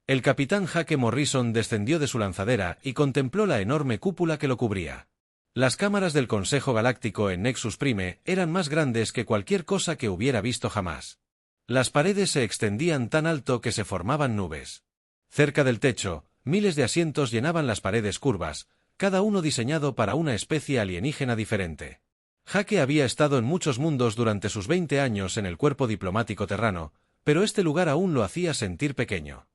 El capitán Jake Morrison descendió de su lanzadera y contempló la enorme cúpula que lo cubría. Las cámaras del Consejo Galáctico en Nexus Prime eran más grandes que cualquier cosa que hubiera visto jamás. Las paredes se extendían tan alto que se formaban nubes. Cerca del techo, miles de asientos llenaban las paredes curvas, cada uno diseñado para una especie alienígena diferente. Jake había estado en muchos mundos durante sus 20 años en el cuerpo diplomático terrano, pero este lugar aún lo hacía sentir pequeño.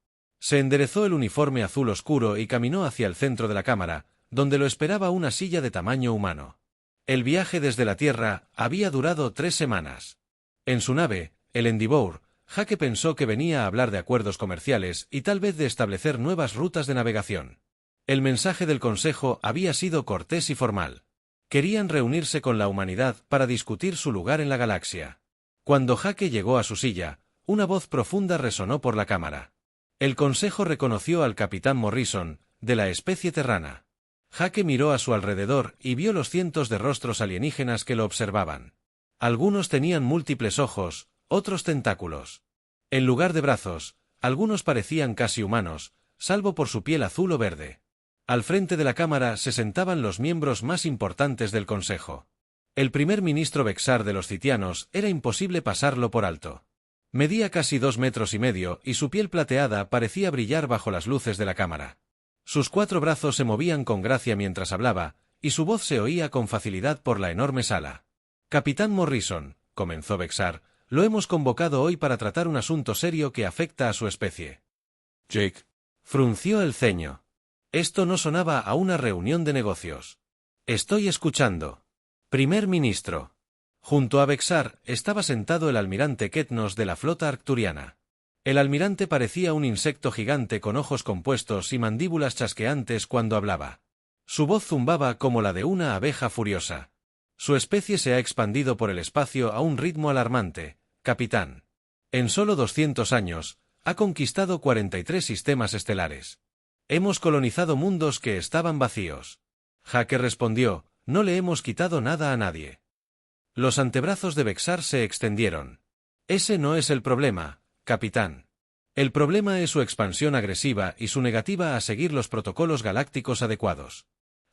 Se enderezó el uniforme azul oscuro y caminó hacia el centro de la cámara, donde lo esperaba una silla de tamaño humano. El viaje desde la Tierra había durado 3 semanas. En su nave, el Endeavour, Jake pensó que venía a hablar de acuerdos comerciales y tal vez de establecer nuevas rutas de navegación. El mensaje del Consejo había sido cortés y formal. Querían reunirse con la humanidad para discutir su lugar en la galaxia. Cuando Jake llegó a su silla, una voz profunda resonó por la cámara. El Consejo reconoció al capitán Morrison, de la especie terrana. Jake miró a su alrededor y vio los cientos de rostros alienígenas que lo observaban. Algunos tenían múltiples ojos, otros tentáculos. En lugar de brazos, algunos parecían casi humanos, salvo por su piel azul o verde. Al frente de la cámara se sentaban los miembros más importantes del Consejo. El primer ministro Vexar de los Citianos era imposible pasarlo por alto. Medía casi 2,5 metros y su piel plateada parecía brillar bajo las luces de la cámara. Sus 4 brazos se movían con gracia mientras hablaba, y su voz se oía con facilidad por la enorme sala. «Capitán Morrison», comenzó Vexar, «lo hemos convocado hoy para tratar un asunto serio que afecta a su especie». Jake frunció el ceño. Esto no sonaba a una reunión de negocios. «Estoy escuchando. Primer ministro». Junto a Vexar estaba sentado el almirante Ketnos de la flota arcturiana. El almirante parecía un insecto gigante con ojos compuestos y mandíbulas chasqueantes cuando hablaba. Su voz zumbaba como la de una abeja furiosa. «Su especie se ha expandido por el espacio a un ritmo alarmante, capitán. En solo 200 años, ha conquistado 43 sistemas estelares. Hemos colonizado mundos que estaban vacíos». Jake respondió: «No le hemos quitado nada a nadie». Los antebrazos de Vexar se extendieron. «Ese no es el problema, capitán. El problema es su expansión agresiva y su negativa a seguir los protocolos galácticos adecuados».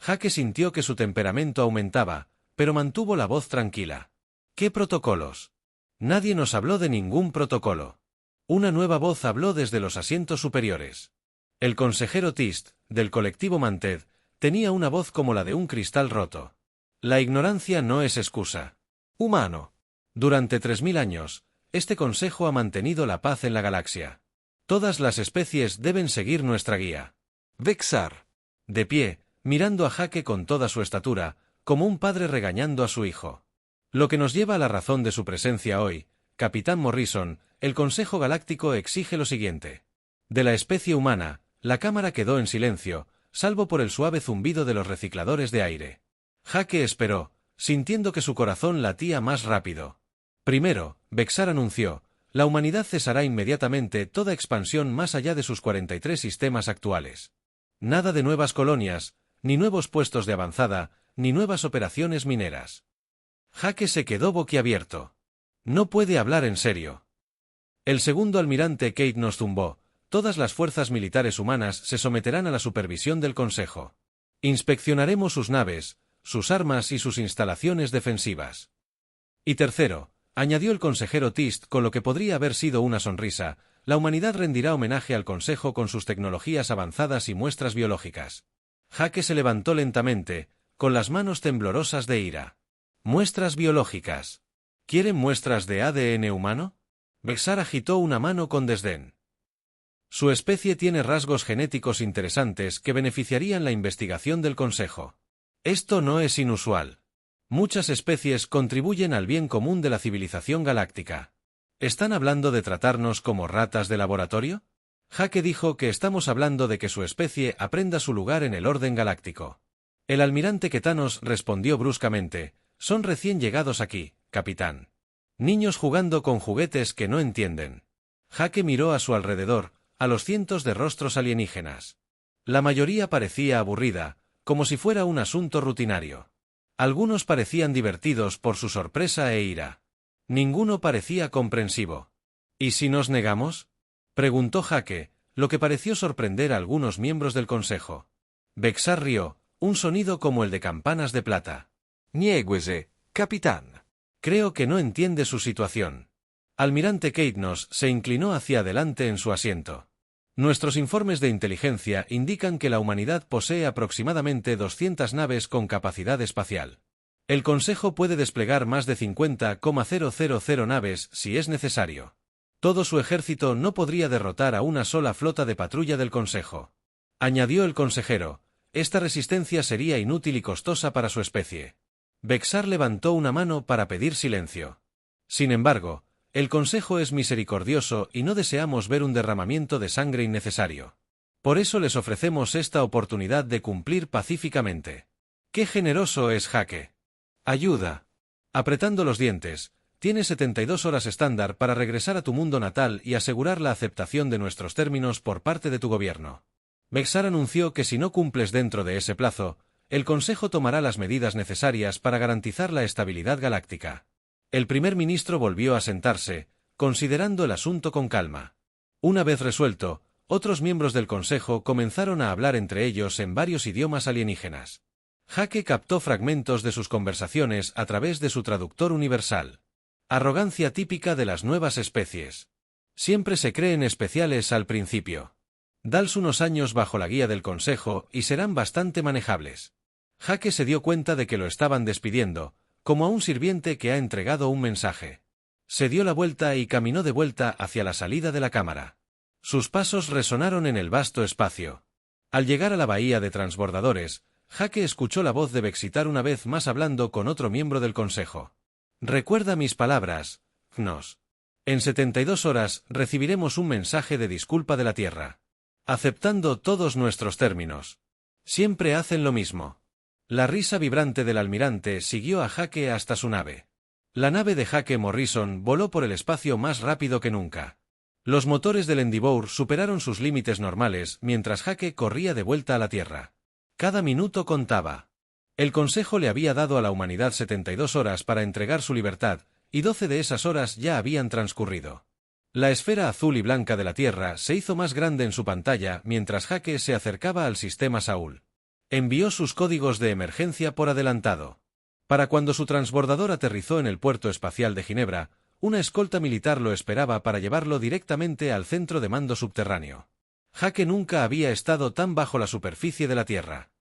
Jake sintió que su temperamento aumentaba, pero mantuvo la voz tranquila. «¿Qué protocolos? Nadie nos habló de ningún protocolo». Una nueva voz habló desde los asientos superiores. El consejero Tist, del colectivo Manted, tenía una voz como la de un cristal roto. «La ignorancia no es excusa. Humano. Durante 3000 años, este consejo ha mantenido la paz en la galaxia. Todas las especies deben seguir nuestra guía». Vexar, de pie, mirando a Jake con toda su estatura, como un padre regañando a su hijo. «Lo que nos lleva a la razón de su presencia hoy, capitán Morrison, el Consejo Galáctico exige lo siguiente». De la especie humana, la cámara quedó en silencio, salvo por el suave zumbido de los recicladores de aire. Jake esperó, sintiendo que su corazón latía más rápido. Primero, Vexar anunció: «La humanidad cesará inmediatamente toda expansión más allá de sus 43 sistemas actuales. Nada de nuevas colonias, ni nuevos puestos de avanzada, ni nuevas operaciones mineras». Jake se quedó boquiabierto. «No puede hablar en serio». El segundo almirante Kate nos zumbó: «Todas las fuerzas militares humanas se someterán a la supervisión del Consejo. Inspeccionaremos sus naves, sus armas y sus instalaciones defensivas». Y tercero, añadió el consejero Tist con lo que podría haber sido una sonrisa: «La humanidad rendirá homenaje al Consejo con sus tecnologías avanzadas y muestras biológicas». Jake se levantó lentamente, con las manos temblorosas de ira. «¿Muestras biológicas? ¿Quieren muestras de ADN humano?». Vexar agitó una mano con desdén. «Su especie tiene rasgos genéticos interesantes que beneficiarían la investigación del Consejo. Esto no es inusual. Muchas especies contribuyen al bien común de la civilización galáctica. ¿Están hablando de tratarnos como ratas de laboratorio?». Jake dijo que estamos hablando de que su especie aprenda su lugar en el orden galáctico. El almirante Ketanos respondió bruscamente: «Son recién llegados aquí, capitán. Niños jugando con juguetes que no entienden». Jake miró a su alrededor, a los cientos de rostros alienígenas. La mayoría parecía aburrida, como si fuera un asunto rutinario. Algunos parecían divertidos por su sorpresa e ira. Ninguno parecía comprensivo. «¿Y si nos negamos?», preguntó Jake, lo que pareció sorprender a algunos miembros del consejo. Bexar rió, un sonido como el de campanas de plata. Niéguese, capitán. Creo que no entiende su situación. Almirante Katniss se inclinó hacia adelante en su asiento. Nuestros informes de inteligencia indican que la humanidad posee aproximadamente 200 naves con capacidad espacial. El Consejo puede desplegar más de 50,000 naves si es necesario. Todo su ejército no podría derrotar a una sola flota de patrulla del Consejo. Añadió el consejero, esta resistencia sería inútil y costosa para su especie. Bexar levantó una mano para pedir silencio. Sin embargo, el Consejo es misericordioso y no deseamos ver un derramamiento de sangre innecesario. Por eso les ofrecemos esta oportunidad de cumplir pacíficamente. ¡Qué generoso es Jake! Ayuda. Apretando los dientes, tienes 72 horas estándar para regresar a tu mundo natal y asegurar la aceptación de nuestros términos por parte de tu gobierno. Bexar anunció que si no cumples dentro de ese plazo, el Consejo tomará las medidas necesarias para garantizar la estabilidad galáctica. El primer ministro volvió a sentarse, considerando el asunto con calma. Una vez resuelto, otros miembros del Consejo comenzaron a hablar entre ellos en varios idiomas alienígenas. Jake captó fragmentos de sus conversaciones a través de su traductor universal. Arrogancia típica de las nuevas especies. Siempre se creen especiales al principio. Dals unos años bajo la guía del Consejo y serán bastante manejables. Jake se dio cuenta de que lo estaban despidiendo, como a un sirviente que ha entregado un mensaje. Se dio la vuelta y caminó de vuelta hacia la salida de la cámara. Sus pasos resonaron en el vasto espacio. Al llegar a la bahía de transbordadores, Jake escuchó la voz de Bexitar una vez más hablando con otro miembro del Consejo. Recuerda mis palabras, Gnos. En 72 horas recibiremos un mensaje de disculpa de la Tierra. Aceptando todos nuestros términos. Siempre hacen lo mismo. La risa vibrante del almirante siguió a Jake hasta su nave. La nave de Jake Morrison voló por el espacio más rápido que nunca. Los motores del Endeavour superaron sus límites normales mientras Jake corría de vuelta a la Tierra. Cada minuto contaba. El Consejo le había dado a la humanidad 72 horas para entregar su libertad, y 12 de esas horas ya habían transcurrido. La esfera azul y blanca de la Tierra se hizo más grande en su pantalla mientras Jake se acercaba al sistema Saúl. Envió sus códigos de emergencia por adelantado. Para cuando su transbordador aterrizó en el puerto espacial de Ginebra, una escolta militar lo esperaba para llevarlo directamente al centro de mando subterráneo. Jake nunca había estado tan bajo la superficie de la Tierra.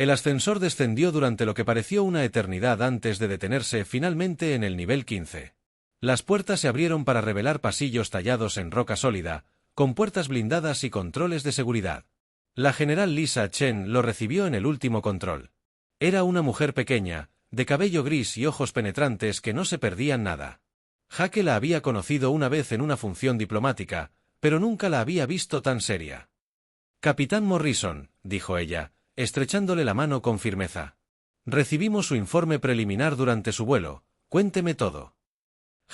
El ascensor descendió durante lo que pareció una eternidad antes de detenerse finalmente en el nivel 15. Las puertas se abrieron para revelar pasillos tallados en roca sólida, con puertas blindadas y controles de seguridad. La general Lisa Chen lo recibió en el último control. Era una mujer pequeña, de cabello gris y ojos penetrantes que no se perdían nada. Jake la había conocido una vez en una función diplomática, pero nunca la había visto tan seria. Capitán Morrison, dijo ella, estrechándole la mano con firmeza. Recibimos su informe preliminar durante su vuelo, cuénteme todo.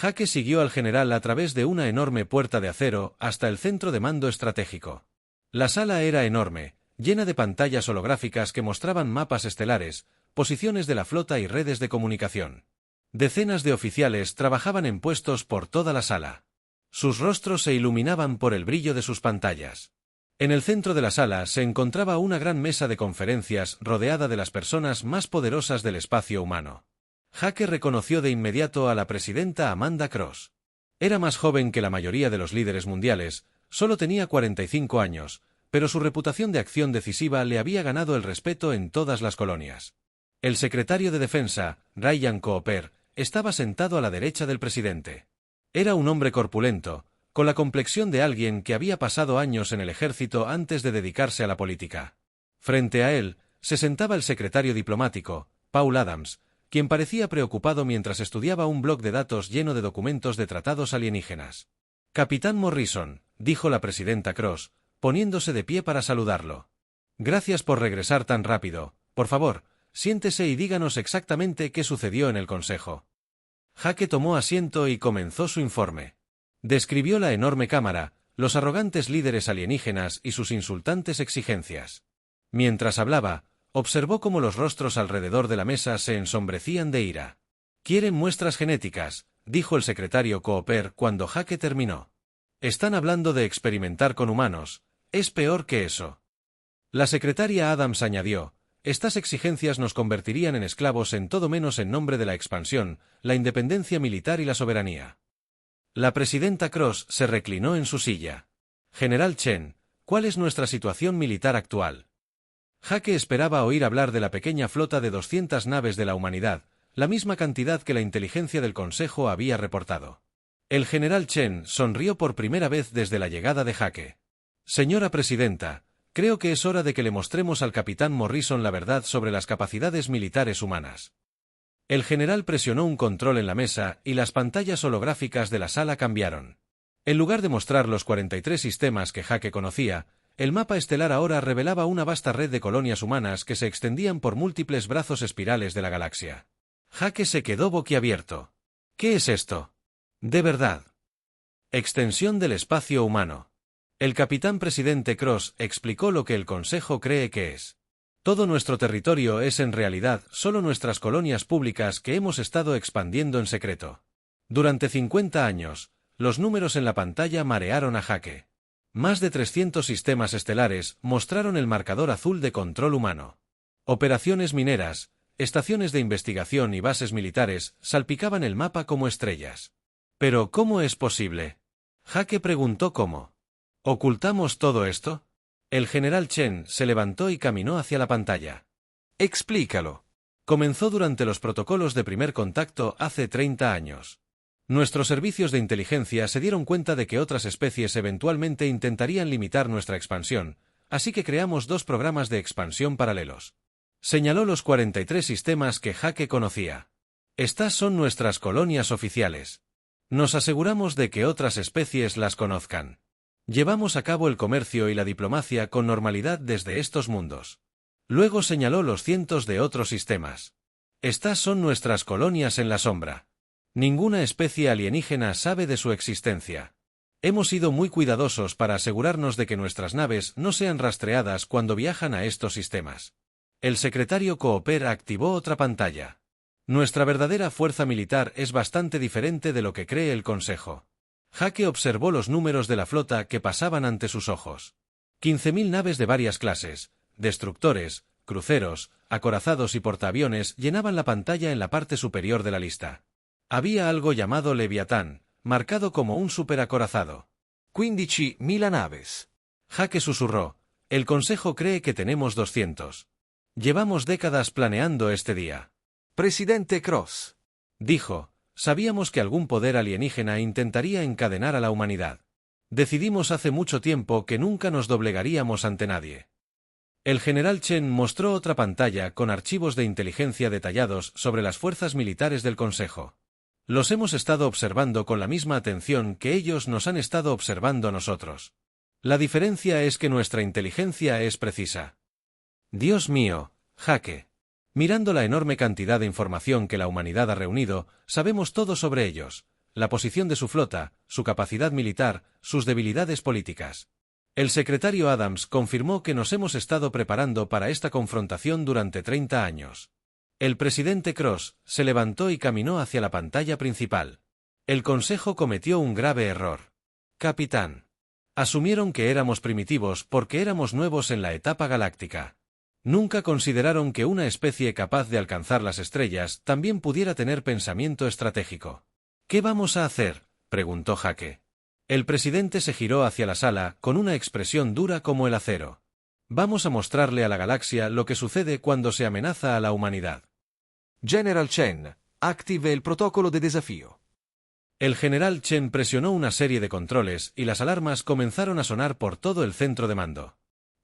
Jake siguió al general a través de una enorme puerta de acero hasta el centro de mando estratégico. La sala era enorme, llena de pantallas holográficas que mostraban mapas estelares, posiciones de la flota y redes de comunicación. Decenas de oficiales trabajaban en puestos por toda la sala. Sus rostros se iluminaban por el brillo de sus pantallas. En el centro de la sala se encontraba una gran mesa de conferencias rodeada de las personas más poderosas del espacio humano. Jake reconoció de inmediato a la presidenta Amanda Cross. Era más joven que la mayoría de los líderes mundiales, solo tenía 45 años, pero su reputación de acción decisiva le había ganado el respeto en todas las colonias. El secretario de Defensa, Ryan Cooper, estaba sentado a la derecha del presidente. Era un hombre corpulento, con la complexión de alguien que había pasado años en el ejército antes de dedicarse a la política. Frente a él, se sentaba el secretario diplomático, Paul Adams, quien parecía preocupado mientras estudiaba un bloc de datos lleno de documentos de tratados alienígenas. Capitán Morrison, dijo la presidenta Cross, poniéndose de pie para saludarlo. Gracias por regresar tan rápido. Por favor, siéntese y díganos exactamente qué sucedió en el Consejo. Jake tomó asiento y comenzó su informe. Describió la enorme cámara, los arrogantes líderes alienígenas y sus insultantes exigencias. Mientras hablaba, observó cómo los rostros alrededor de la mesa se ensombrecían de ira. «Quieren muestras genéticas», dijo el secretario Cooper cuando Jake terminó. «Están hablando de experimentar con humanos. Es peor que eso. La secretaria Adams añadió, estas exigencias nos convertirían en esclavos en todo menos en nombre de la expansión, la independencia militar y la soberanía. La presidenta Cross se reclinó en su silla. General Chen, ¿cuál es nuestra situación militar actual? Jake esperaba oír hablar de la pequeña flota de 200 naves de la humanidad, la misma cantidad que la inteligencia del Consejo había reportado. El general Chen sonrió por primera vez desde la llegada de Jake. Señora presidenta, creo que es hora de que le mostremos al capitán Morrison la verdad sobre las capacidades militares humanas. El general presionó un control en la mesa y las pantallas holográficas de la sala cambiaron. En lugar de mostrar los 43 sistemas que Jake conocía, el mapa estelar ahora revelaba una vasta red de colonias humanas que se extendían por múltiples brazos espirales de la galaxia. Jake se quedó boquiabierto. ¿Qué es esto? De verdad. Extensión del espacio humano. El capitán presidente Cross explicó lo que el Consejo cree que es. Todo nuestro territorio es en realidad solo nuestras colonias públicas que hemos estado expandiendo en secreto. Durante 50 años, los números en la pantalla marearon a Jake. Más de 300 sistemas estelares mostraron el marcador azul de control humano. Operaciones mineras, estaciones de investigación y bases militares salpicaban el mapa como estrellas. ¿Pero cómo es posible? Jake preguntó cómo. ¿Ocultamos todo esto? El general Chen se levantó y caminó hacia la pantalla. Explícalo. Comenzó durante los protocolos de primer contacto hace 30 años. Nuestros servicios de inteligencia se dieron cuenta de que otras especies eventualmente intentarían limitar nuestra expansión, así que creamos 2 programas de expansión paralelos. Señaló los 43 sistemas que Jake conocía. Estas son nuestras colonias oficiales. Nos aseguramos de que otras especies las conozcan. Llevamos a cabo el comercio y la diplomacia con normalidad desde estos mundos. Luego señaló los cientos de otros sistemas. Estas son nuestras colonias en la sombra. Ninguna especie alienígena sabe de su existencia. Hemos sido muy cuidadosos para asegurarnos de que nuestras naves no sean rastreadas cuando viajan a estos sistemas. El secretario Cooper activó otra pantalla. Nuestra verdadera fuerza militar es bastante diferente de lo que cree el Consejo. Jake observó los números de la flota que pasaban ante sus ojos. 15.000 naves de varias clases, destructores, cruceros, acorazados y portaaviones llenaban la pantalla en la parte superior de la lista. Había algo llamado Leviatán, marcado como un superacorazado. 15.000 naves. Jake susurró, el Consejo cree que tenemos 200. Llevamos décadas planeando este día. Presidente Cross. Dijo, sabíamos que algún poder alienígena intentaría encadenar a la humanidad. Decidimos hace mucho tiempo que nunca nos doblegaríamos ante nadie. El general Chen mostró otra pantalla con archivos de inteligencia detallados sobre las fuerzas militares del Consejo. Los hemos estado observando con la misma atención que ellos nos han estado observando a nosotros. La diferencia es que nuestra inteligencia es precisa. Dios mío, Jake. Mirando la enorme cantidad de información que la humanidad ha reunido, sabemos todo sobre ellos, la posición de su flota, su capacidad militar, sus debilidades políticas. El secretario Adams confirmó que nos hemos estado preparando para esta confrontación durante 30 años. El presidente Cross se levantó y caminó hacia la pantalla principal. El Consejo cometió un grave error. Capitán. Asumieron que éramos primitivos porque éramos nuevos en la etapa galáctica. Nunca consideraron que una especie capaz de alcanzar las estrellas también pudiera tener pensamiento estratégico. ¿Qué vamos a hacer?, preguntó Jake. El presidente se giró hacia la sala con una expresión dura como el acero. Vamos a mostrarle a la galaxia lo que sucede cuando se amenaza a la humanidad. General Chen, active el protocolo de desafío. El general Chen presionó una serie de controles y las alarmas comenzaron a sonar por todo el centro de mando.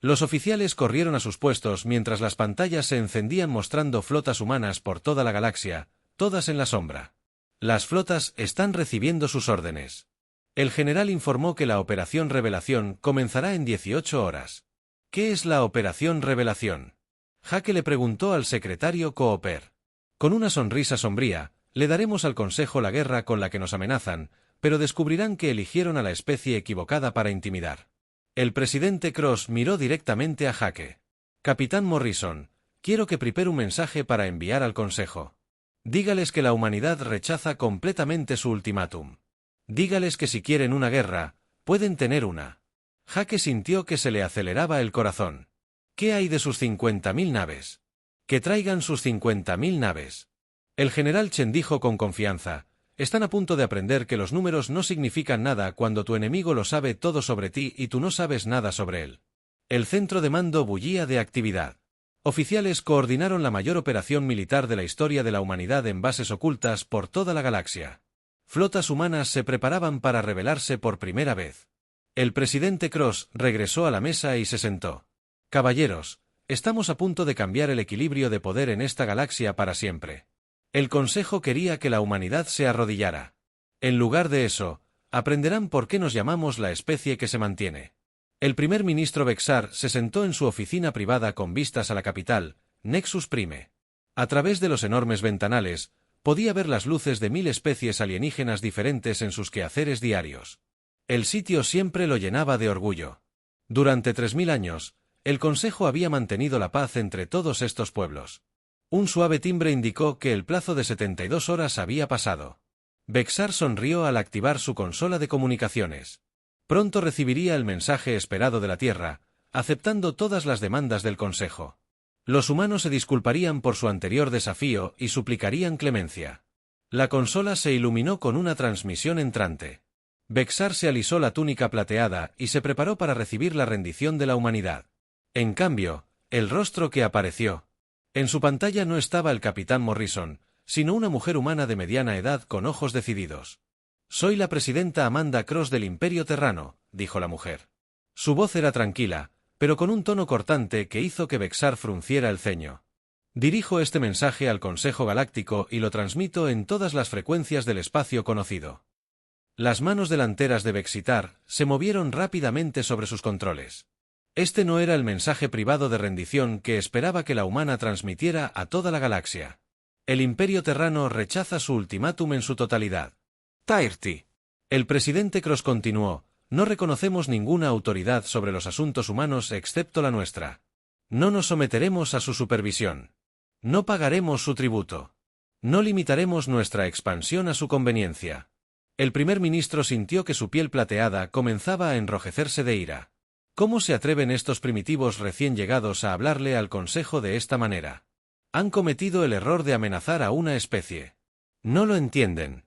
Los oficiales corrieron a sus puestos mientras las pantallas se encendían mostrando flotas humanas por toda la galaxia, todas en la sombra. Las flotas están recibiendo sus órdenes. El general informó que la Operación Revelación comenzará en 18 horas. ¿Qué es la Operación Revelación? Jake le preguntó al secretario Cooper. Con una sonrisa sombría, le daremos al Consejo la guerra con la que nos amenazan, pero descubrirán que eligieron a la especie equivocada para intimidar. El presidente Cross miró directamente a Jake. Capitán Morrison, quiero que prepare un mensaje para enviar al Consejo. Dígales que la humanidad rechaza completamente su ultimátum. Dígales que si quieren una guerra, pueden tener una. Jake sintió que se le aceleraba el corazón. ¿Qué hay de sus 50.000 naves? Que traigan sus 50.000 naves. El general Chen dijo con confianza: están a punto de aprender que los números no significan nada cuando tu enemigo lo sabe todo sobre ti y tú no sabes nada sobre él. El centro de mando bullía de actividad. Oficiales coordinaron la mayor operación militar de la historia de la humanidad en bases ocultas por toda la galaxia. Flotas humanas se preparaban para rebelarse por primera vez. El presidente Cross regresó a la mesa y se sentó. Caballeros, estamos a punto de cambiar el equilibrio de poder en esta galaxia para siempre. El Consejo quería que la humanidad se arrodillara. En lugar de eso, aprenderán por qué nos llamamos la especie que se mantiene. El primer ministro Vexar se sentó en su oficina privada con vistas a la capital, Nexus Prime. A través de los enormes ventanales, podía ver las luces de 1000 especies alienígenas diferentes en sus quehaceres diarios. El sitio siempre lo llenaba de orgullo. Durante 3000 años, el Consejo había mantenido la paz entre todos estos pueblos. Un suave timbre indicó que el plazo de 72 horas había pasado. Vexar sonrió al activar su consola de comunicaciones. Pronto recibiría el mensaje esperado de la Tierra, aceptando todas las demandas del Consejo. Los humanos se disculparían por su anterior desafío y suplicarían clemencia. La consola se iluminó con una transmisión entrante. Vexar se alisó la túnica plateada y se preparó para recibir la rendición de la humanidad. En cambio, el rostro que apareció. En su pantalla no estaba el capitán Morrison, sino una mujer humana de mediana edad con ojos decididos. «Soy la presidenta Amanda Cross del Imperio Terrano», dijo la mujer. Su voz era tranquila, pero con un tono cortante que hizo que Vexar frunciera el ceño. «Dirijo este mensaje al Consejo Galáctico y lo transmito en todas las frecuencias del espacio conocido». Las manos delanteras de Vexitar se movieron rápidamente sobre sus controles. Este no era el mensaje privado de rendición que esperaba que la humana transmitiera a toda la galaxia. El Imperio Terrano rechaza su ultimátum en su totalidad. Tairti. El presidente Cross continuó: no reconocemos ninguna autoridad sobre los asuntos humanos excepto la nuestra. No nos someteremos a su supervisión. No pagaremos su tributo. No limitaremos nuestra expansión a su conveniencia. El primer ministro sintió que su piel plateada comenzaba a enrojecerse de ira. ¿Cómo se atreven estos primitivos recién llegados a hablarle al Consejo de esta manera? Han cometido el error de amenazar a una especie. No lo entienden.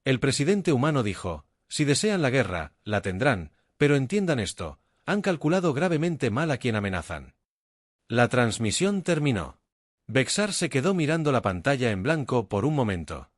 El presidente humano dijo: si desean la guerra, la tendrán, pero entiendan esto, han calculado gravemente mal a quien amenazan. La transmisión terminó. Vexar se quedó mirando la pantalla en blanco por un momento.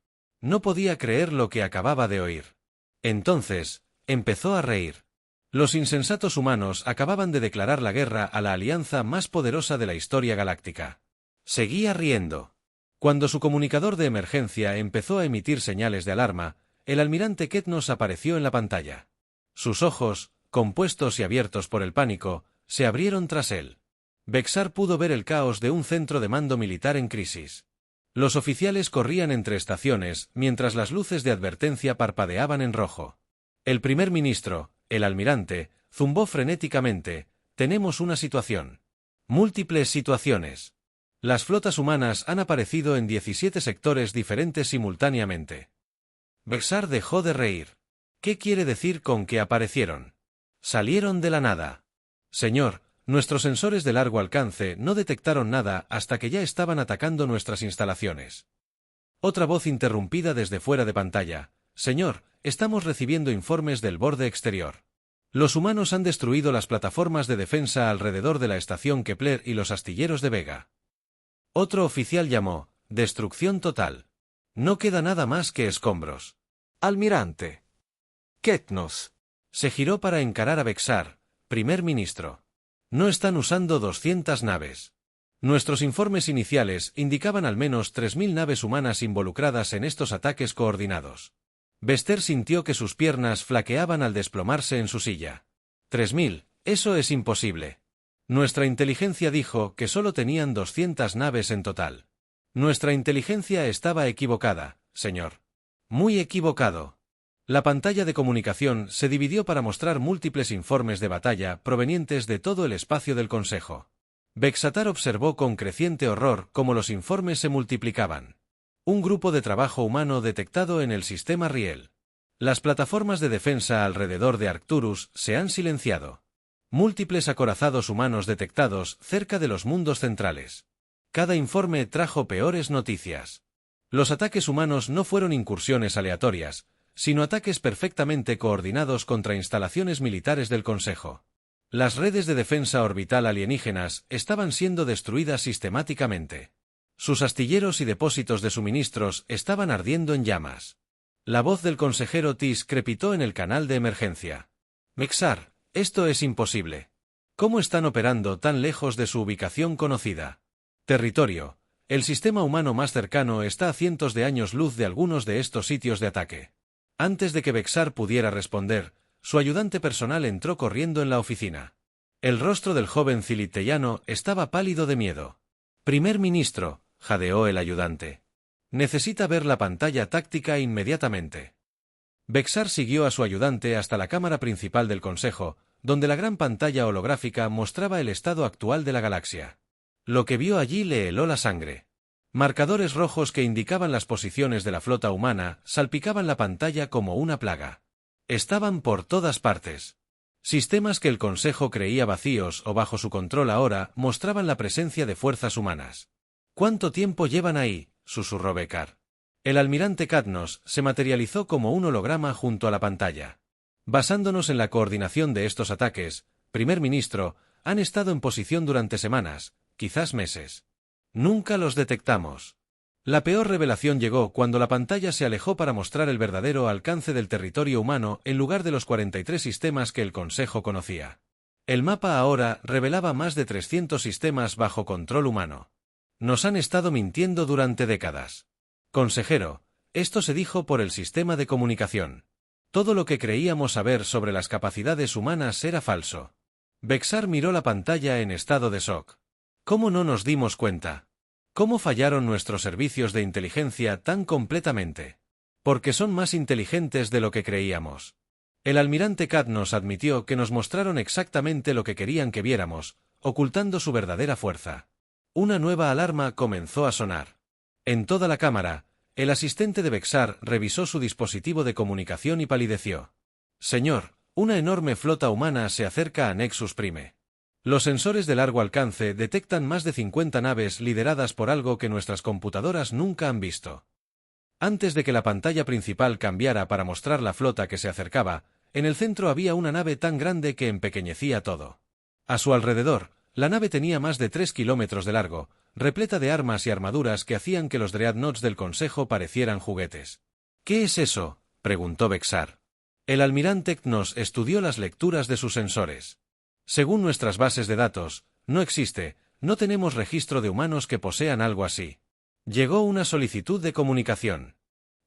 No podía creer lo que acababa de oír. Entonces, empezó a reír. Los insensatos humanos acababan de declarar la guerra a la alianza más poderosa de la historia galáctica. Seguía riendo. Cuando su comunicador de emergencia empezó a emitir señales de alarma, el almirante Ketnos apareció en la pantalla. Sus ojos, compuestos y abiertos por el pánico, se abrieron tras él. Vexar pudo ver el caos de un centro de mando militar en crisis. Los oficiales corrían entre estaciones mientras las luces de advertencia parpadeaban en rojo. El primer ministro, el almirante, zumbó frenéticamente: tenemos una situación. Múltiples situaciones. Las flotas humanas han aparecido en 17 sectores diferentes simultáneamente. Vexar dejó de reír. ¿Qué quiere decir con que aparecieron? Salieron de la nada. Señor, nuestros sensores de largo alcance no detectaron nada hasta que ya estaban atacando nuestras instalaciones. Otra voz interrumpida desde fuera de pantalla: señor, estamos recibiendo informes del borde exterior. Los humanos han destruido las plataformas de defensa alrededor de la estación Kepler y los astilleros de Vega. Otro oficial llamó: destrucción total. No queda nada más que escombros. Almirante. Ketnos. Se giró para encarar a Vexar: primer ministro. No están usando 200 naves. Nuestros informes iniciales indicaban al menos 3000 naves humanas involucradas en estos ataques coordinados. Vester sintió que sus piernas flaqueaban al desplomarse en su silla. 3000, eso es imposible. Nuestra inteligencia dijo que solo tenían 200 naves en total. Nuestra inteligencia estaba equivocada, señor. Muy equivocado. La pantalla de comunicación se dividió para mostrar múltiples informes de batalla provenientes de todo el espacio del Consejo. Vexatar observó con creciente horror cómo los informes se multiplicaban. Un grupo de trabajo humano detectado en el sistema Riel. Las plataformas de defensa alrededor de Arcturus se han silenciado. Múltiples acorazados humanos detectados cerca de los mundos centrales. Cada informe trajo peores noticias. Los ataques humanos no fueron incursiones aleatorias, sino ataques perfectamente coordinados contra instalaciones militares del Consejo. Las redes de defensa orbital alienígenas estaban siendo destruidas sistemáticamente. Sus astilleros y depósitos de suministros estaban ardiendo en llamas. La voz del consejero Tis crepitó en el canal de emergencia. Vexar, esto es imposible. ¿Cómo están operando tan lejos de su ubicación conocida? Territorio. El sistema humano más cercano está a cientos de años luz de algunos de estos sitios de ataque. Antes de que Vexar pudiera responder, su ayudante personal entró corriendo en la oficina. El rostro del joven ciliteyano estaba pálido de miedo. Primer ministro, jadeó el ayudante. Necesita ver la pantalla táctica inmediatamente. Vexar siguió a su ayudante hasta la cámara principal del Consejo, donde la gran pantalla holográfica mostraba el estado actual de la galaxia. Lo que vio allí le heló la sangre. Marcadores rojos que indicaban las posiciones de la flota humana salpicaban la pantalla como una plaga. Estaban por todas partes. Sistemas que el Consejo creía vacíos o bajo su control ahora mostraban la presencia de fuerzas humanas. ¿Cuánto tiempo llevan ahí?, susurró Vexar. El almirante Cadnos se materializó como un holograma junto a la pantalla. Basándonos en la coordinación de estos ataques, primer ministro, han estado en posición durante semanas, quizás meses. Nunca los detectamos. La peor revelación llegó cuando la pantalla se alejó para mostrar el verdadero alcance del territorio humano en lugar de los 43 sistemas que el Consejo conocía. El mapa ahora revelaba más de 300 sistemas bajo control humano. Nos han estado mintiendo durante décadas. Consejero, esto se dijo por el sistema de comunicación. Todo lo que creíamos saber sobre las capacidades humanas era falso. Vexar miró la pantalla en estado de shock. ¿Cómo no nos dimos cuenta? ¿Cómo fallaron nuestros servicios de inteligencia tan completamente? Porque son más inteligentes de lo que creíamos. El almirante Cadnos admitió que nos mostraron exactamente lo que querían que viéramos, ocultando su verdadera fuerza. Una nueva alarma comenzó a sonar. En toda la cámara, el asistente de Vexar revisó su dispositivo de comunicación y palideció. Señor, una enorme flota humana se acerca a Nexus Prime. Los sensores de largo alcance detectan más de 50 naves lideradas por algo que nuestras computadoras nunca han visto. Antes de que la pantalla principal cambiara para mostrar la flota que se acercaba, en el centro había una nave tan grande que empequeñecía todo. A su alrededor, la nave tenía más de 3 kilómetros de largo, repleta de armas y armaduras que hacían que los dreadnoughts del Consejo parecieran juguetes. ¿Qué es eso?, preguntó Vexar. El almirante Cadnos estudió las lecturas de sus sensores. Según nuestras bases de datos, no tenemos registro de humanos que posean algo así. Llegó una solicitud de comunicación.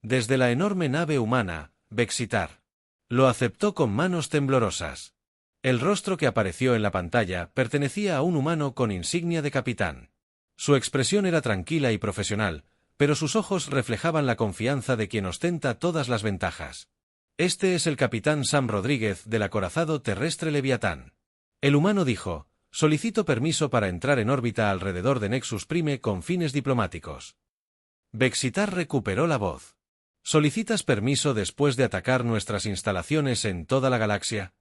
Desde la enorme nave humana, Vexitar. Lo aceptó con manos temblorosas. El rostro que apareció en la pantalla pertenecía a un humano con insignia de capitán. Su expresión era tranquila y profesional, pero sus ojos reflejaban la confianza de quien ostenta todas las ventajas. Este es el capitán Sam Rodríguez del acorazado terrestre Leviatán. El humano dijo, solicito permiso para entrar en órbita alrededor de Nexus Prime con fines diplomáticos. Vexitar recuperó la voz. ¿Solicitas permiso después de atacar nuestras instalaciones en toda la galaxia?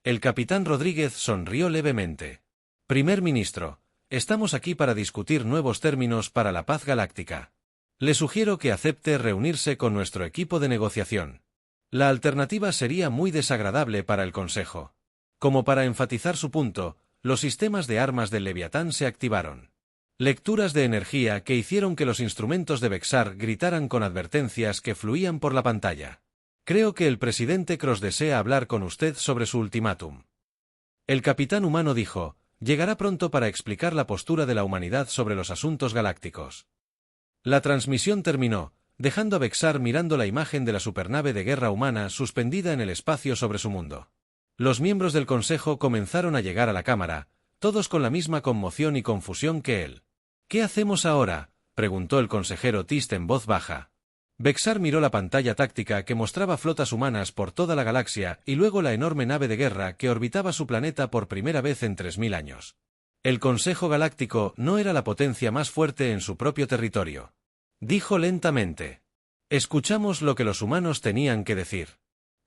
El capitán Rodríguez sonrió levemente. Primer ministro, estamos aquí para discutir nuevos términos para la paz galáctica. Le sugiero que acepte reunirse con nuestro equipo de negociación. La alternativa sería muy desagradable para el Consejo. Como para enfatizar su punto, los sistemas de armas del Leviatán se activaron. Lecturas de energía que hicieron que los instrumentos de Vexar gritaran con advertencias que fluían por la pantalla. Creo que el presidente Cross desea hablar con usted sobre su ultimátum. El capitán humano dijo, llegará pronto para explicar la postura de la humanidad sobre los asuntos galácticos. La transmisión terminó, dejando a Vexar mirando la imagen de la supernave de guerra humana suspendida en el espacio sobre su mundo. Los miembros del Consejo comenzaron a llegar a la cámara, todos con la misma conmoción y confusión que él. ¿Qué hacemos ahora?, preguntó el consejero Tist en voz baja. Vexar miró la pantalla táctica que mostraba flotas humanas por toda la galaxia y luego la enorme nave de guerra que orbitaba su planeta por primera vez en 3000 años. El Consejo Galáctico no era la potencia más fuerte en su propio territorio. Dijo lentamente. Escuchamos lo que los humanos tenían que decir.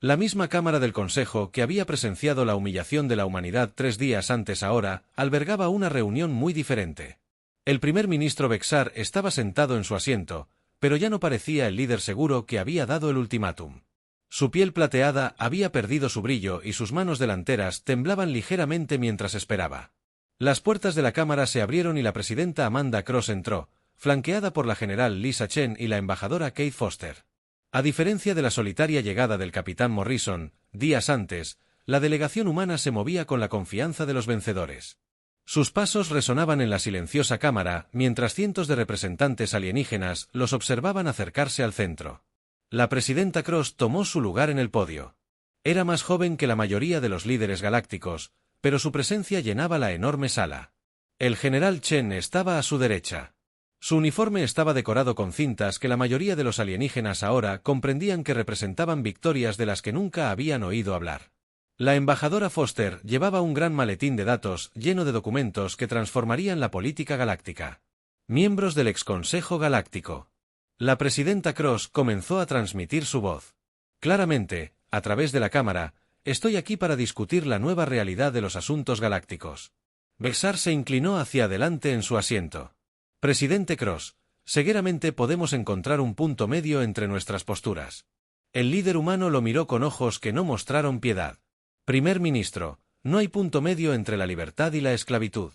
La misma Cámara del Consejo que había presenciado la humillación de la humanidad 3 días antes ahora, albergaba una reunión muy diferente. El primer ministro Bexar estaba sentado en su asiento, pero ya no parecía el líder seguro que había dado el ultimátum. Su piel plateada había perdido su brillo y sus manos delanteras temblaban ligeramente mientras esperaba. Las puertas de la Cámara se abrieron y la presidenta Amanda Cross entró, flanqueada por la general Lisa Chen y la embajadora Kate Foster. A diferencia de la solitaria llegada del capitán Morrison, días antes, la delegación humana se movía con la confianza de los vencedores. Sus pasos resonaban en la silenciosa cámara, mientras cientos de representantes alienígenas los observaban acercarse al centro. La presidenta Cross tomó su lugar en el podio. Era más joven que la mayoría de los líderes galácticos, pero su presencia llenaba la enorme sala. El general Chen estaba a su derecha. Su uniforme estaba decorado con cintas que la mayoría de los alienígenas ahora comprendían que representaban victorias de las que nunca habían oído hablar. La embajadora Foster llevaba un gran maletín de datos lleno de documentos que transformarían la política galáctica. Miembros del Exconsejo Galáctico. La presidenta Cross comenzó a transmitir su voz. Claramente, a través de la cámara, estoy aquí para discutir la nueva realidad de los asuntos galácticos. Bexar se inclinó hacia adelante en su asiento. Presidente Cross, cegueramente podemos encontrar un punto medio entre nuestras posturas. El líder humano lo miró con ojos que no mostraron piedad. Primer ministro, no hay punto medio entre la libertad y la esclavitud.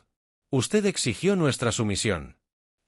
Usted exigió nuestra sumisión.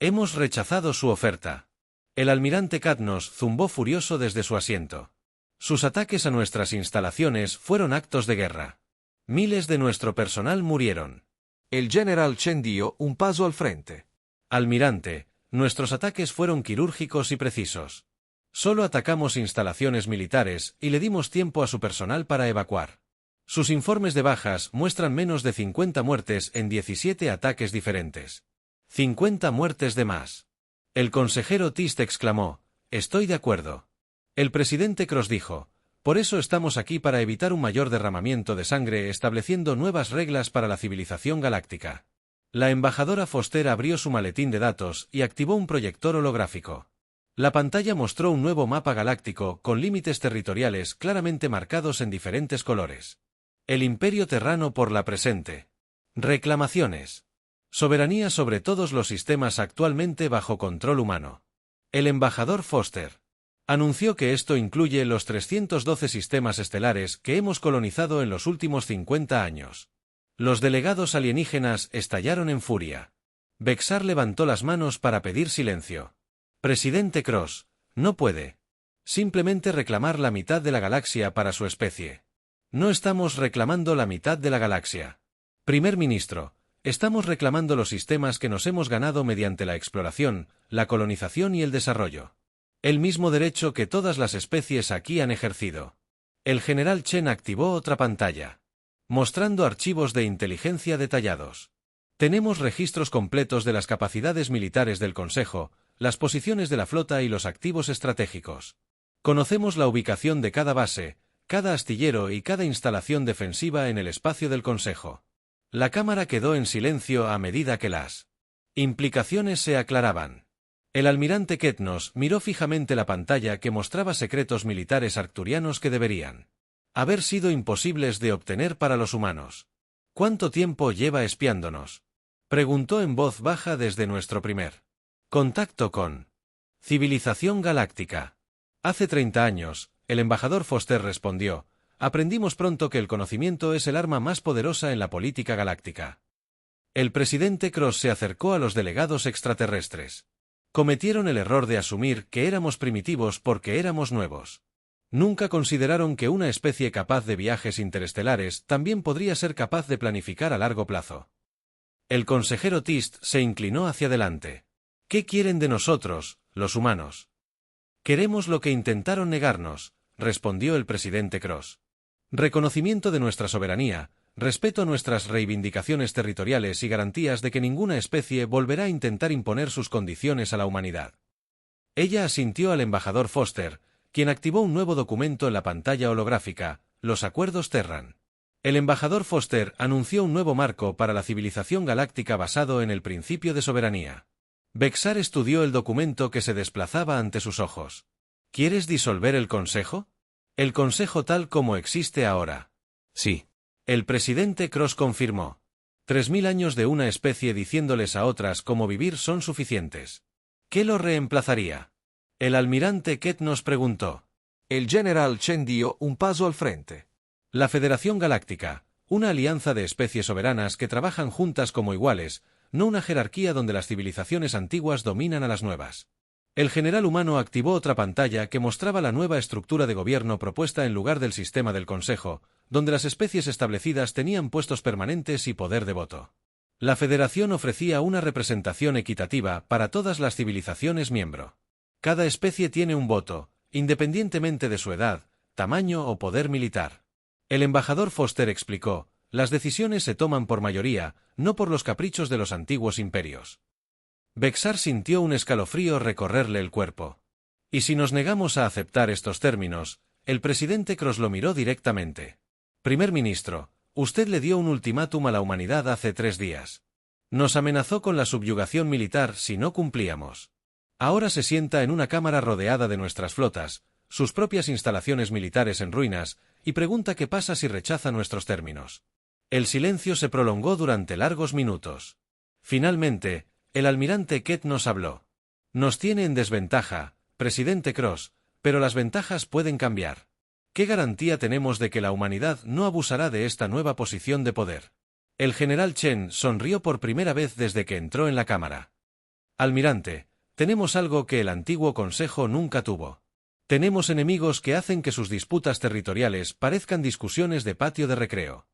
Hemos rechazado su oferta. El almirante Katnos zumbó furioso desde su asiento. Sus ataques a nuestras instalaciones fueron actos de guerra. Miles de nuestro personal murieron. El general Chen dio un paso al frente. Almirante, nuestros ataques fueron quirúrgicos y precisos. Solo atacamos instalaciones militares y le dimos tiempo a su personal para evacuar. Sus informes de bajas muestran menos de 50 muertes en 17 ataques diferentes. 50 muertes de más. El consejero Tist exclamó, estoy de acuerdo. El presidente Cross dijo, por eso estamos aquí para evitar un mayor derramamiento de sangre estableciendo nuevas reglas para la civilización galáctica. La embajadora Foster abrió su maletín de datos y activó un proyector holográfico. La pantalla mostró un nuevo mapa galáctico con límites territoriales claramente marcados en diferentes colores. El Imperio Terrano por la presente. Reclamaciones. Soberanía sobre todos los sistemas actualmente bajo control humano. El embajador Foster anunció que esto incluye los 312 sistemas estelares que hemos colonizado en los últimos 50 años. Los delegados alienígenas estallaron en furia. Bexar levantó las manos para pedir silencio. Presidente Cross, no puede. Simplemente reclamar la mitad de la galaxia para su especie. No estamos reclamando la mitad de la galaxia. Primer ministro, estamos reclamando los sistemas que nos hemos ganado mediante la exploración, la colonización y el desarrollo. El mismo derecho que todas las especies aquí han ejercido. El general Chen activó otra pantalla, mostrando archivos de inteligencia detallados. Tenemos registros completos de las capacidades militares del Consejo, las posiciones de la flota y los activos estratégicos. Conocemos la ubicación de cada base, cada astillero y cada instalación defensiva en el espacio del Consejo. La cámara quedó en silencio a medida que las implicaciones se aclaraban. El almirante Ketnos miró fijamente la pantalla que mostraba secretos militares arcturianos que deberían haber sido imposibles de obtener para los humanos. ¿Cuánto tiempo lleva espiándonos?, preguntó en voz baja desde nuestro primer contacto con civilización galáctica. Hace 30 años, el embajador Foster respondió, aprendimos pronto que el conocimiento es el arma más poderosa en la política galáctica. El presidente Cross se acercó a los delegados extraterrestres. Cometieron el error de asumir que éramos primitivos porque éramos nuevos. Nunca consideraron que una especie capaz de viajes interestelares también podría ser capaz de planificar a largo plazo. El consejero Tist se inclinó hacia adelante. ¿Qué quieren de nosotros, los humanos? Queremos lo que intentaron negarnos, respondió el presidente Cross. Reconocimiento de nuestra soberanía, respeto a nuestras reivindicaciones territoriales y garantías de que ninguna especie volverá a intentar imponer sus condiciones a la humanidad. Ella asintió al embajador Foster, quien activó un nuevo documento en la pantalla holográfica, los Acuerdos Terran. El embajador Foster anunció un nuevo marco para la civilización galáctica basado en el principio de soberanía. Bexar estudió el documento que se desplazaba ante sus ojos. ¿Quieres disolver el Consejo? El Consejo tal como existe ahora. Sí. El presidente Cross confirmó. 3000 años de una especie diciéndoles a otras cómo vivir son suficientes. ¿Qué lo reemplazaría? El almirante Kett nos preguntó. El general Chen dio un paso al frente. La Federación Galáctica, una alianza de especies soberanas que trabajan juntas como iguales, no una jerarquía donde las civilizaciones antiguas dominan a las nuevas. El general humano activó otra pantalla que mostraba la nueva estructura de gobierno propuesta en lugar del sistema del Consejo, donde las especies establecidas tenían puestos permanentes y poder de voto. La Federación ofrecía una representación equitativa para todas las civilizaciones miembro. Cada especie tiene un voto, independientemente de su edad, tamaño o poder militar. El embajador Foster explicó, las decisiones se toman por mayoría, no por los caprichos de los antiguos imperios. Bexar sintió un escalofrío recorrerle el cuerpo. Y si nos negamos a aceptar estos términos, el presidente Cross lo miró directamente. Primer ministro, usted le dio un ultimátum a la humanidad hace 3 días. Nos amenazó con la subyugación militar si no cumplíamos. Ahora se sienta en una cámara rodeada de nuestras flotas, sus propias instalaciones militares en ruinas, y pregunta qué pasa si rechaza nuestros términos. El silencio se prolongó durante largos minutos. Finalmente, el almirante Kett nos habló. Nos tiene en desventaja, presidente Cross, pero las ventajas pueden cambiar. ¿Qué garantía tenemos de que la humanidad no abusará de esta nueva posición de poder? El general Chen sonrió por primera vez desde que entró en la cámara. Almirante, tenemos algo que el antiguo Consejo nunca tuvo. Tenemos enemigos que hacen que sus disputas territoriales parezcan discusiones de patio de recreo.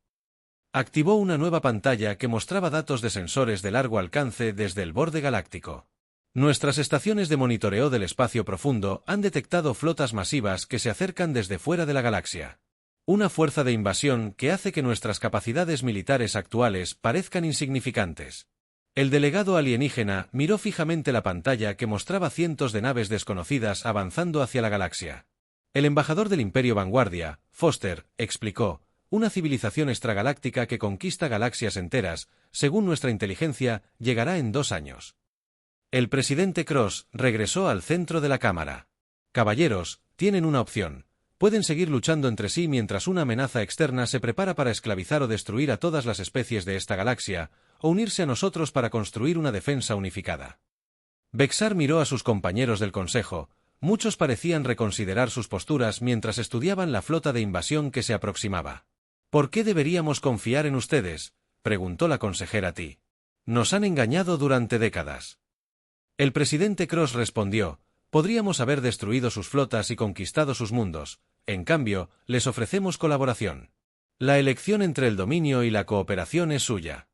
Activó una nueva pantalla que mostraba datos de sensores de largo alcance desde el borde galáctico. Nuestras estaciones de monitoreo del espacio profundo han detectado flotas masivas que se acercan desde fuera de la galaxia. Una fuerza de invasión que hace que nuestras capacidades militares actuales parezcan insignificantes. El delegado alienígena miró fijamente la pantalla que mostraba cientos de naves desconocidas avanzando hacia la galaxia. El embajador del Imperio Vanguardia, Foster, explicó, una civilización extragaláctica que conquista galaxias enteras, según nuestra inteligencia, llegará en 2 años. El presidente Cross regresó al centro de la cámara. Caballeros, tienen una opción. Pueden seguir luchando entre sí mientras una amenaza externa se prepara para esclavizar o destruir a todas las especies de esta galaxia, o unirse a nosotros para construir una defensa unificada. Bexar miró a sus compañeros del Consejo. Muchos parecían reconsiderar sus posturas mientras estudiaban la flota de invasión que se aproximaba. ¿Por qué deberíamos confiar en ustedes?, preguntó la consejera Ti. Nos han engañado durante décadas. El presidente Cross respondió, podríamos haber destruido sus flotas y conquistado sus mundos, en cambio, les ofrecemos colaboración. La elección entre el dominio y la cooperación es suya.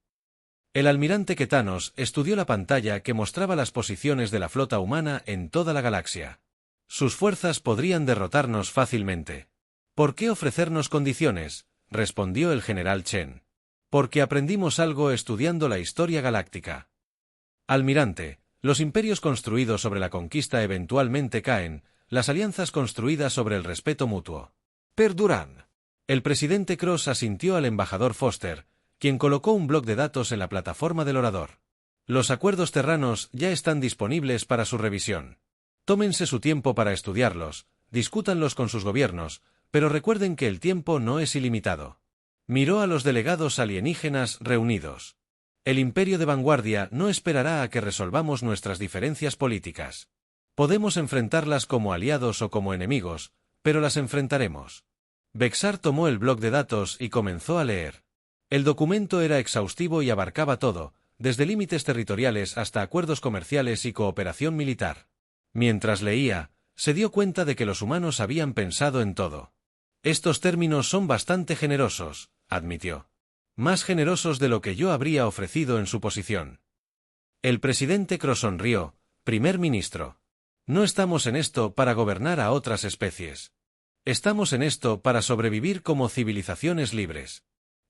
El almirante Ketanos estudió la pantalla que mostraba las posiciones de la flota humana en toda la galaxia. Sus fuerzas podrían derrotarnos fácilmente. ¿Por qué ofrecernos condiciones?, respondió el general Chen. Porque aprendimos algo estudiando la historia galáctica. Almirante, los imperios construidos sobre la conquista eventualmente caen, las alianzas construidas sobre el respeto mutuo perdurarán. El presidente Cross asintió al embajador Foster, quien colocó un bloc de datos en la plataforma del orador. Los acuerdos terranos ya están disponibles para su revisión. Tómense su tiempo para estudiarlos, discútanlos con sus gobiernos, pero recuerden que el tiempo no es ilimitado. Miró a los delegados alienígenas reunidos. El Imperio de Vanguardia no esperará a que resolvamos nuestras diferencias políticas. Podemos enfrentarlas como aliados o como enemigos, pero las enfrentaremos. Bexar tomó el bloc de datos y comenzó a leer. El documento era exhaustivo y abarcaba todo, desde límites territoriales hasta acuerdos comerciales y cooperación militar. Mientras leía, se dio cuenta de que los humanos habían pensado en todo. Estos términos son bastante generosos, admitió. Más generosos de lo que yo habría ofrecido en su posición. El presidente Cross sonrió, primer ministro. No estamos en esto para gobernar a otras especies. Estamos en esto para sobrevivir como civilizaciones libres.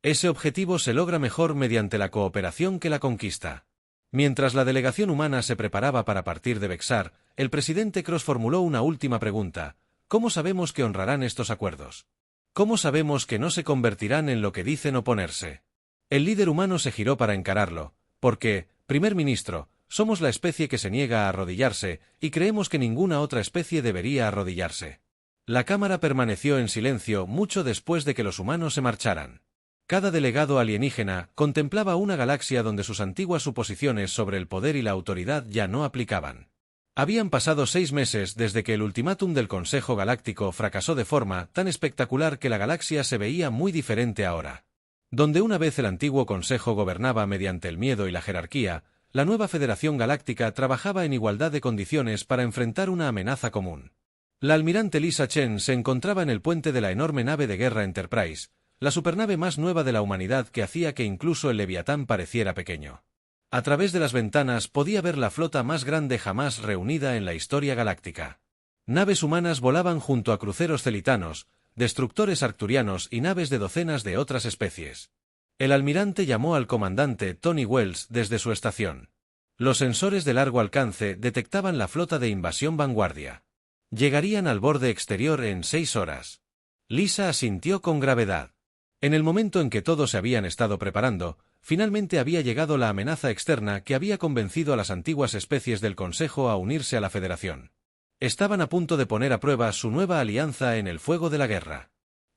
Ese objetivo se logra mejor mediante la cooperación que la conquista. Mientras la delegación humana se preparaba para partir de Bexar, el presidente Cross formuló una última pregunta. ¿Cómo sabemos que honrarán estos acuerdos? ¿Cómo sabemos que no se convertirán en lo que dicen oponerse? El líder humano se giró para encararlo, porque, primer ministro, somos la especie que se niega a arrodillarse, y creemos que ninguna otra especie debería arrodillarse. La cámara permaneció en silencio mucho después de que los humanos se marcharan. Cada delegado alienígena contemplaba una galaxia donde sus antiguas suposiciones sobre el poder y la autoridad ya no aplicaban. Habían pasado 6 meses desde que el ultimátum del Consejo Galáctico fracasó de forma tan espectacular que la galaxia se veía muy diferente ahora. Donde una vez el antiguo Consejo gobernaba mediante el miedo y la jerarquía, la nueva Federación Galáctica trabajaba en igualdad de condiciones para enfrentar una amenaza común. La almirante Lisa Chen se encontraba en el puente de la enorme nave de guerra Enterprise, la supernave más nueva de la humanidad que hacía que incluso el Leviatán pareciera pequeño. A través de las ventanas podía ver la flota más grande jamás reunida en la historia galáctica. Naves humanas volaban junto a cruceros celitanos, destructores arcturianos y naves de docenas de otras especies. El almirante llamó al comandante Tony Wells desde su estación. Los sensores de largo alcance detectaban la flota de invasión Vanguardia. Llegarían al borde exterior en 6 horas. Lisa asintió con gravedad. En el momento en que todos se habían estado preparando, finalmente había llegado la amenaza externa que había convencido a las antiguas especies del Consejo a unirse a la Federación. Estaban a punto de poner a prueba su nueva alianza en el fuego de la guerra.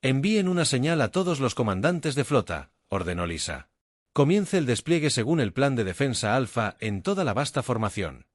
Envíen una señal a todos los comandantes de flota, ordenó Lisa. Comience el despliegue según el plan de defensa Alfa en toda la vasta formación.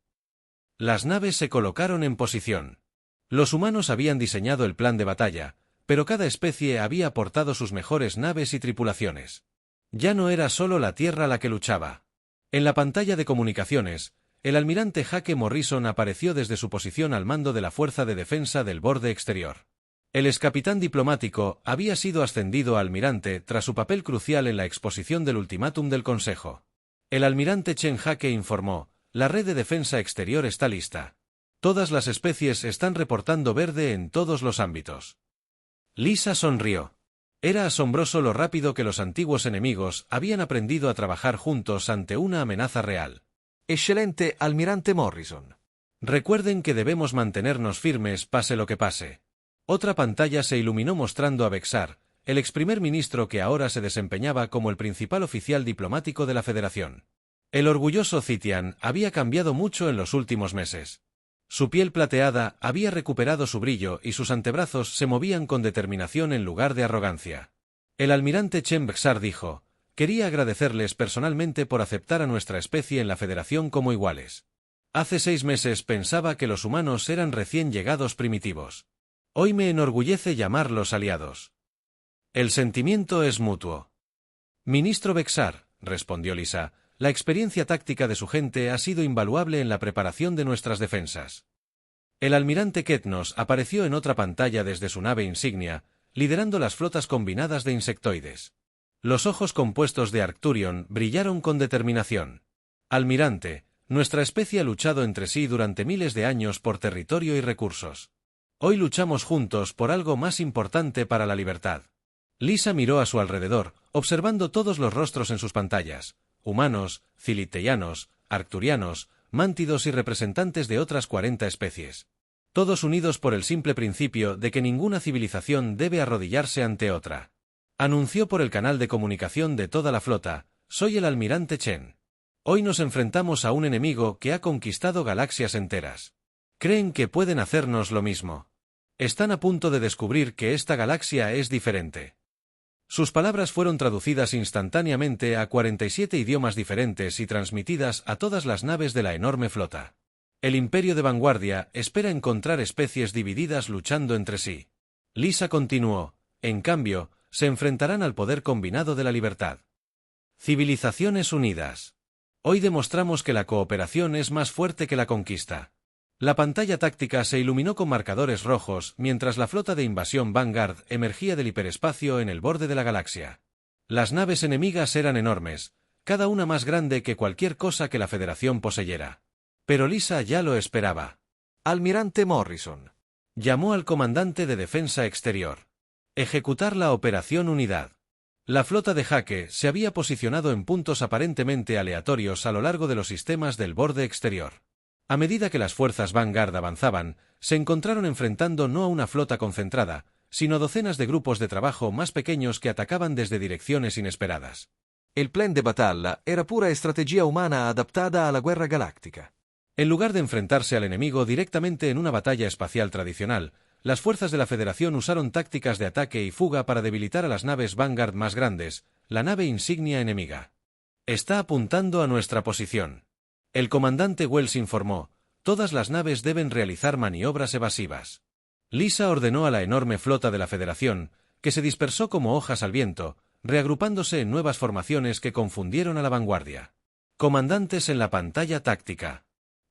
Las naves se colocaron en posición. Los humanos habían diseñado el plan de batalla, pero cada especie había aportado sus mejores naves y tripulaciones. Ya no era solo la Tierra la que luchaba. En la pantalla de comunicaciones, el almirante Jake Morrison apareció desde su posición al mando de la Fuerza de Defensa del Borde Exterior. El excapitán diplomático había sido ascendido a almirante tras su papel crucial en la exposición del ultimátum del Consejo. El almirante Chen Jake informó: la red de defensa exterior está lista. Todas las especies están reportando verde en todos los ámbitos. Lisa sonrió. Era asombroso lo rápido que los antiguos enemigos habían aprendido a trabajar juntos ante una amenaza real. Excelente, almirante Morrison. Recuerden que debemos mantenernos firmes pase lo que pase. Otra pantalla se iluminó mostrando a Bexar, el ex primer ministro que ahora se desempeñaba como el principal oficial diplomático de la Federación. El orgulloso Zitian había cambiado mucho en los últimos meses. Su piel plateada había recuperado su brillo y sus antebrazos se movían con determinación en lugar de arrogancia. El almirante Chen Bexar dijo: quería agradecerles personalmente por aceptar a nuestra especie en la Federación como iguales. Hace 6 meses pensaba que los humanos eran recién llegados primitivos. Hoy me enorgullece llamarlos aliados. El sentimiento es mutuo. Ministro Bexar, respondió Lisa, la experiencia táctica de su gente ha sido invaluable en la preparación de nuestras defensas. El almirante Ketnos apareció en otra pantalla desde su nave insignia, liderando las flotas combinadas de insectoides. Los ojos compuestos de Arcturion brillaron con determinación. Almirante, nuestra especie ha luchado entre sí durante miles de años por territorio y recursos. Hoy luchamos juntos por algo más importante para la libertad. Lisa miró a su alrededor, observando todos los rostros en sus pantallas: humanos, ciliteianos, arcturianos, mántidos y representantes de otras 40 especies. Todos unidos por el simple principio de que ninguna civilización debe arrodillarse ante otra. Anunció por el canal de comunicación de toda la flota: soy el almirante Chen. Hoy nos enfrentamos a un enemigo que ha conquistado galaxias enteras. Creen que pueden hacernos lo mismo. Están a punto de descubrir que esta galaxia es diferente. Sus palabras fueron traducidas instantáneamente a 47 idiomas diferentes y transmitidas a todas las naves de la enorme flota. El Imperio de Vanguardia espera encontrar especies divididas luchando entre sí. Lisa continuó: en cambio, se enfrentarán al poder combinado de la libertad. Civilizaciones unidas. Hoy demostramos que la cooperación es más fuerte que la conquista. La pantalla táctica se iluminó con marcadores rojos mientras la flota de invasión Vanguard emergía del hiperespacio en el borde de la galaxia. Las naves enemigas eran enormes, cada una más grande que cualquier cosa que la Federación poseyera. Pero Lisa ya lo esperaba. Almirante Morrison. Llamó al comandante de defensa exterior. Ejecutar la Operación Unidad. La flota de Jake se había posicionado en puntos aparentemente aleatorios a lo largo de los sistemas del borde exterior. A medida que las fuerzas Vanguard avanzaban, se encontraron enfrentando no a una flota concentrada, sino docenas de grupos de trabajo más pequeños que atacaban desde direcciones inesperadas. El plan de batalla era pura estrategia humana adaptada a la guerra galáctica. En lugar de enfrentarse al enemigo directamente en una batalla espacial tradicional, las fuerzas de la Federación usaron tácticas de ataque y fuga para debilitar a las naves Vanguard más grandes, la nave insignia enemiga. Está apuntando a nuestra posición. El comandante Wells informó, todas las naves deben realizar maniobras evasivas. Lisa ordenó a la enorme flota de la Federación, que se dispersó como hojas al viento, reagrupándose en nuevas formaciones que confundieron a la vanguardia. Comandantes en la pantalla táctica.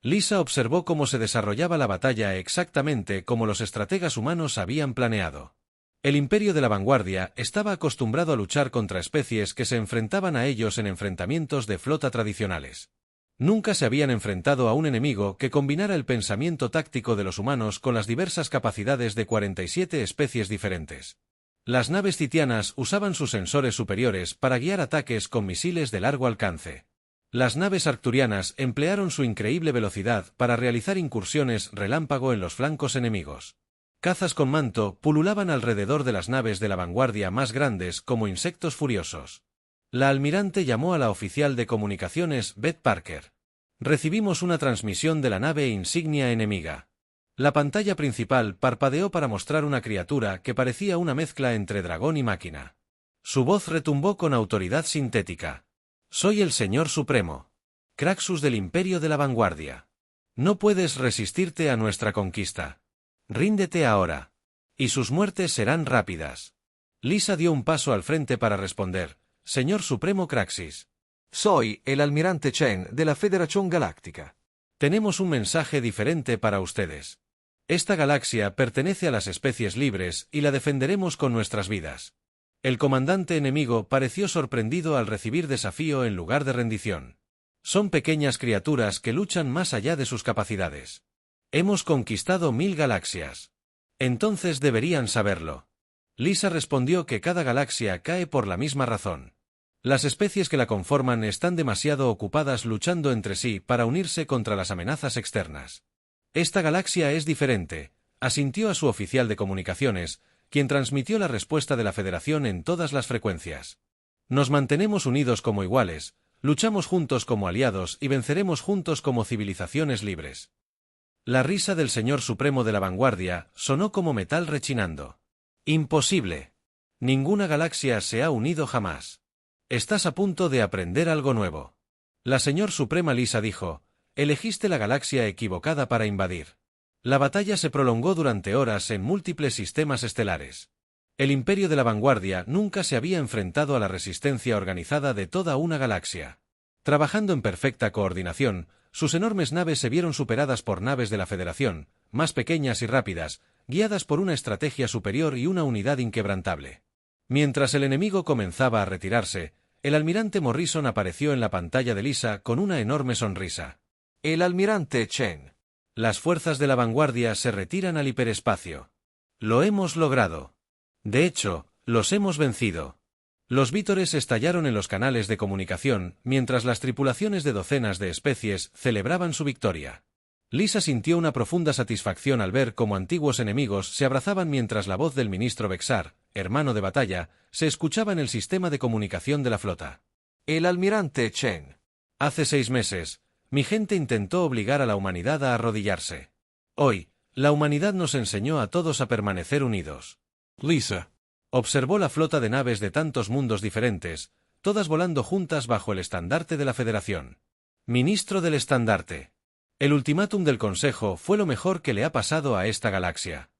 Lisa observó cómo se desarrollaba la batalla exactamente como los estrategas humanos habían planeado. El imperio de la vanguardia estaba acostumbrado a luchar contra especies que se enfrentaban a ellos en enfrentamientos de flota tradicionales. Nunca se habían enfrentado a un enemigo que combinara el pensamiento táctico de los humanos con las diversas capacidades de 47 especies diferentes. Las naves citianas usaban sus sensores superiores para guiar ataques con misiles de largo alcance. Las naves arcturianas emplearon su increíble velocidad para realizar incursiones relámpago en los flancos enemigos. Cazas con manto pululaban alrededor de las naves de la vanguardia más grandes como insectos furiosos. La almirante llamó a la oficial de comunicaciones Beth Parker. Recibimos una transmisión de la nave insignia enemiga. La pantalla principal parpadeó para mostrar una criatura que parecía una mezcla entre dragón y máquina. Su voz retumbó con autoridad sintética. Soy el Señor Supremo. Craxus del Imperio de la Vanguardia. No puedes resistirte a nuestra conquista. Ríndete ahora. Y sus muertes serán rápidas. Lisa dio un paso al frente para responder, Señor Supremo Craxis. Soy el almirante Chen de la Federación Galáctica. Tenemos un mensaje diferente para ustedes. Esta galaxia pertenece a las especies libres y la defenderemos con nuestras vidas. El comandante enemigo pareció sorprendido al recibir desafío en lugar de rendición. Son pequeñas criaturas que luchan más allá de sus capacidades. Hemos conquistado 1000 galaxias. Entonces deberían saberlo. Lisa respondió que cada galaxia cae por la misma razón. Las especies que la conforman están demasiado ocupadas luchando entre sí para unirse contra las amenazas externas. Esta galaxia es diferente, asintió a su oficial de comunicaciones, quien transmitió la respuesta de la Federación en todas las frecuencias. Nos mantenemos unidos como iguales, luchamos juntos como aliados y venceremos juntos como civilizaciones libres. La risa del Señor Supremo de la Vanguardia sonó como metal rechinando. Imposible. Ninguna galaxia se ha unido jamás. Estás a punto de aprender algo nuevo. La Señor Suprema Lisa dijo, elegiste la galaxia equivocada para invadir. La batalla se prolongó durante horas en múltiples sistemas estelares. El Imperio de la Vanguardia nunca se había enfrentado a la resistencia organizada de toda una galaxia. Trabajando en perfecta coordinación, sus enormes naves se vieron superadas por naves de la Federación, más pequeñas y rápidas, guiadas por una estrategia superior y una unidad inquebrantable. Mientras el enemigo comenzaba a retirarse, el almirante Morrison apareció en la pantalla de Lisa con una enorme sonrisa. El almirante Chen. Las fuerzas de la vanguardia se retiran al hiperespacio. Lo hemos logrado. De hecho, los hemos vencido. Los vítores estallaron en los canales de comunicación, mientras las tripulaciones de docenas de especies celebraban su victoria. Lisa sintió una profunda satisfacción al ver cómo antiguos enemigos se abrazaban mientras la voz del ministro Vexar, hermano de batalla, se escuchaba en el sistema de comunicación de la flota. El almirante Chen. Hace 6 meses, mi gente intentó obligar a la humanidad a arrodillarse. Hoy, la humanidad nos enseñó a todos a permanecer unidos. Lisa. Observó la flota de naves de tantos mundos diferentes, todas volando juntas bajo el estandarte de la Federación. Ministro del estandarte. El ultimátum del Consejo fue lo mejor que le ha pasado a esta galaxia.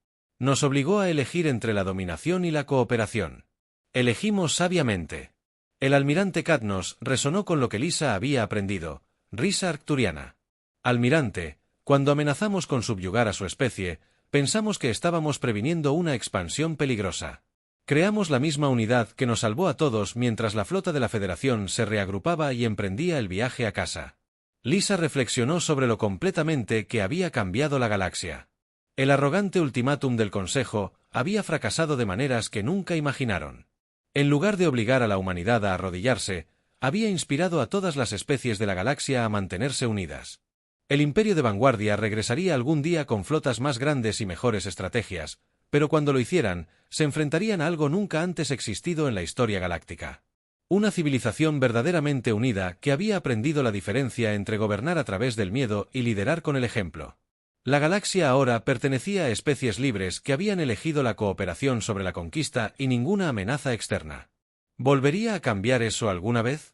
Nos obligó a elegir entre la dominación y la cooperación. Elegimos sabiamente. El almirante Katnos resonó con lo que Lisa había aprendido, risa arcturiana. Almirante, cuando amenazamos con subyugar a su especie, pensamos que estábamos previniendo una expansión peligrosa. Creamos la misma unidad que nos salvó a todos mientras la flota de la Federación se reagrupaba y emprendía el viaje a casa. Lisa reflexionó sobre lo completamente que había cambiado la galaxia. El arrogante ultimátum del Consejo había fracasado de maneras que nunca imaginaron. En lugar de obligar a la humanidad a arrodillarse, había inspirado a todas las especies de la galaxia a mantenerse unidas. El Imperio de Vanguardia regresaría algún día con flotas más grandes y mejores estrategias, pero cuando lo hicieran, se enfrentarían a algo nunca antes existido en la historia galáctica. Una civilización verdaderamente unida que había aprendido la diferencia entre gobernar a través del miedo y liderar con el ejemplo. La galaxia ahora pertenecía a especies libres que habían elegido la cooperación sobre la conquista y ninguna amenaza externa. ¿Volvería a cambiar eso alguna vez?